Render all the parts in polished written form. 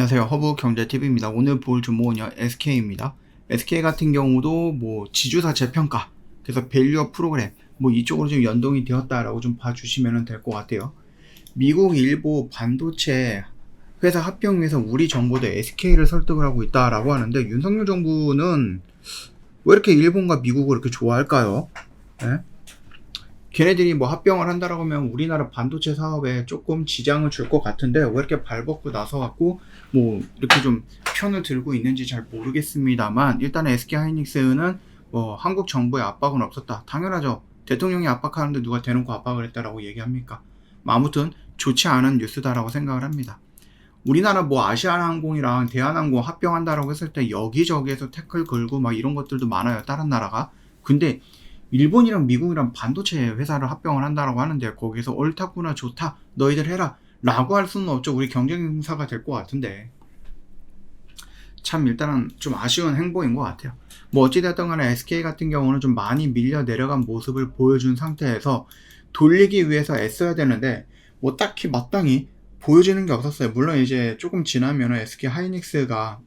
안녕하세요. 허브경제TV입니다. 오늘 볼 종목은요, SK입니다. SK 같은 경우도 뭐 지주사 재평가, 그래서 밸류업 프로그램, 뭐 이쪽으로 좀 연동이 되었다라고 좀 봐주시면 될 것 같아요. 미국 일부 반도체 회사 합병에서 우리 정부도 SK를 설득을 하고 있다라고 하는데, 윤석열 정부는 왜 이렇게 일본과 미국을 이렇게 좋아할까요? 네? 걔네들이 뭐 합병을 한다라고 하면 우리나라 반도체 사업에 조금 지장을 줄 것 같은데 왜 이렇게 발벗고 나서 갖고 뭐 이렇게 좀 편을 들고 있는지 잘 모르겠습니다만, 일단 SK하이닉스는 뭐 한국 정부의 압박은 없었다. 당연하죠. 대통령이 압박하는데 누가 대놓고 압박을 했다라고 얘기합니까? 뭐 아무튼 좋지 않은 뉴스다라고 생각을 합니다. 우리나라 뭐 아시아나항공이랑 대한항공 합병한다라고 했을 때 여기저기에서 태클 걸고 막 이런 것들도 많아요, 다른 나라가. 근데 일본이랑 미국이랑 반도체 회사를 합병을 한다라고 하는데 거기서 옳다구나 좋다 너희들 해라 라고 할 수는 없죠. 우리 경쟁사가 될 것 같은데 참 일단은 좀 아쉬운 행보인 것 같아요. 뭐 어찌됐든 간에 SK 같은 경우는 좀 많이 밀려 내려간 모습을 보여준 상태에서 돌리기 위해서 애써야 되는데 뭐 딱히 마땅히 보여지는 게 없었어요. 물론 이제 조금 지나면 SK 하이닉스가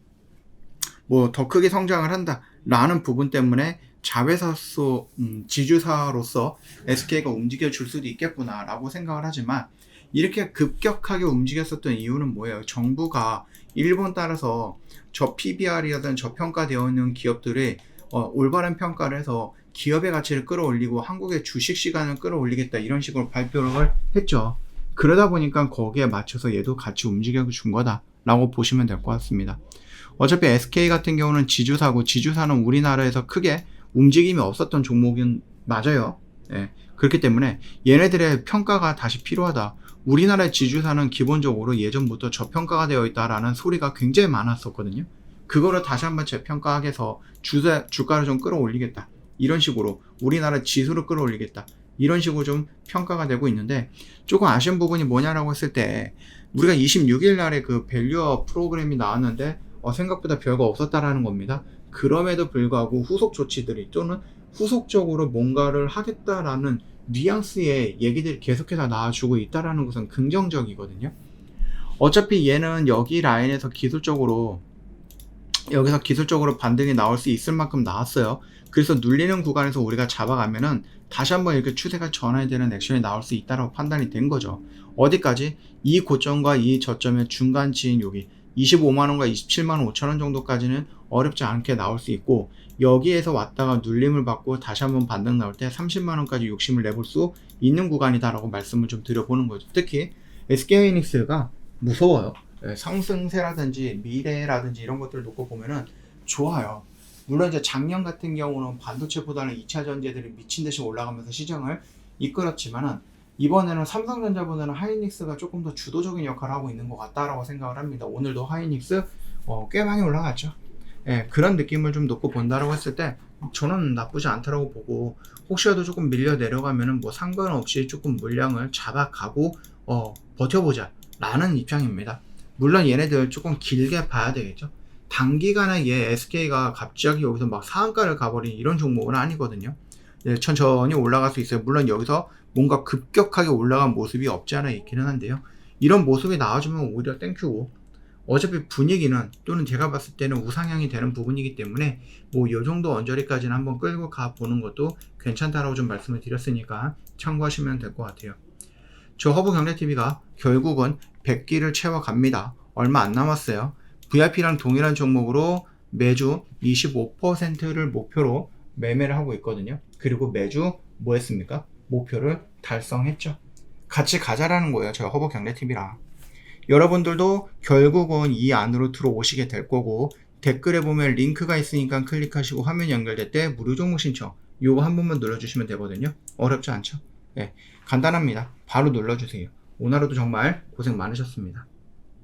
뭐 더 크게 성장을 한다 라는 부분 때문에 자회사로서 지주사로서 SK가 움직여 줄 수도 있겠구나 라고 생각을 하지만, 이렇게 급격하게 움직였었던 이유는 뭐예요? 정부가 일본 따라서 저 PBR이라든 저평가되어 있는 기업들의 올바른 평가를 해서 기업의 가치를 끌어올리고 한국의 주식 시간을 끌어올리겠다 이런 식으로 발표를 했죠. 그러다 보니까 거기에 맞춰서 얘도 같이 움직여 준 거다 라고 보시면 될 것 같습니다. 어차피 SK 같은 경우는 지주사고, 지주사는 우리나라에서 크게 움직임이 없었던 종목은 맞아요. 예. 그렇기 때문에 얘네들의 평가가 다시 필요하다. 우리나라의 지주사는 기본적으로 예전부터 저평가가 되어 있다라는 소리가 굉장히 많았었거든요. 그거를 다시 한번 재평가해서 주가를 좀 끌어올리겠다. 이런 식으로 우리나라 지수를 끌어올리겠다. 이런 식으로 좀 평가가 되고 있는데, 조금 아쉬운 부분이 뭐냐라고 했을 때 우리가 26일 날에 그 밸류업 프로그램이 나왔는데 생각보다 별거 없었다라는 겁니다. 그럼에도 불구하고 후속 조치들이 또는 후속적으로 뭔가를 하겠다라는 뉘앙스의 얘기들이 계속해서 나와주고 있다라는 것은 긍정적이거든요. 어차피 얘는 여기 라인에서 여기서 기술적으로 반등이 나올 수 있을 만큼 나왔어요. 그래서 눌리는 구간에서 우리가 잡아가면은 다시 한번 이렇게 추세가 전환되는 액션이 나올 수 있다라고 판단이 된 거죠. 어디까지? 이 고점과 이 저점의 중간치인 여기 25만원과 27만 5천원 정도까지는 어렵지 않게 나올 수 있고, 여기에서 왔다가 눌림을 받고 다시 한번 반등 나올 때 30만원까지 욕심을 내볼 수 있는 구간이다 라고 말씀을 좀 드려보는 거죠. 특히 SK하이닉스가 무서워요. 상승세라든지 미래라든지 이런 것들을 놓고 보면은 좋아요. 물론 이제 작년 같은 경우는 반도체보다는 2차 전지들이 미친 듯이 올라가면서 시장을 이끌었지만은, 이번에는 삼성전자보다는 하이닉스가 조금 더 주도적인 역할을 하고 있는 것 같다라고 생각을 합니다. 오늘도 하이닉스 꽤 많이 올라갔죠. 예, 그런 느낌을 좀 놓고 본다라고 했을 때 저는 나쁘지 않다라고 보고, 혹시라도 조금 밀려 내려가면은 뭐 상관없이 조금 물량을 잡아가고 버텨보자 라는 입장입니다. 물론 얘네들 조금 길게 봐야 되겠죠. 단기간에 얘 SK가 갑자기 여기서 막 상한가를 가버린 이런 종목은 아니거든요. 예, 천천히 올라갈 수 있어요. 물론 여기서 뭔가 급격하게 올라간 모습이 없지 않아 있기는 한데요. 이런 모습이 나와주면 오히려 땡큐고, 어차피 분위기는 또는 제가 봤을 때는 우상향이 되는 부분이기 때문에 뭐 요 정도 언저리까지는 한번 끌고 가 보는 것도 괜찮다라고 좀 말씀을 드렸으니까 참고하시면 될 것 같아요. 저 허브경제TV가 결국은 100기를 채워갑니다. 얼마 안 남았어요. VIP랑 동일한 종목으로 매주 25%를 목표로 매매를 하고 있거든요. 그리고 매주 뭐 했습니까? 목표를 달성했죠. 같이 가자라는 거예요, 저희 허브경제TV랑. 여러분들도 결국은 이 안으로 들어오시게 될 거고, 댓글에 보면 링크가 있으니까 클릭하시고 화면 연결될 때 무료 종목 신청 요거 한 번만 눌러주시면 되거든요. 어렵지 않죠? 네, 간단합니다. 바로 눌러주세요. 오늘 하루도 정말 고생 많으셨습니다.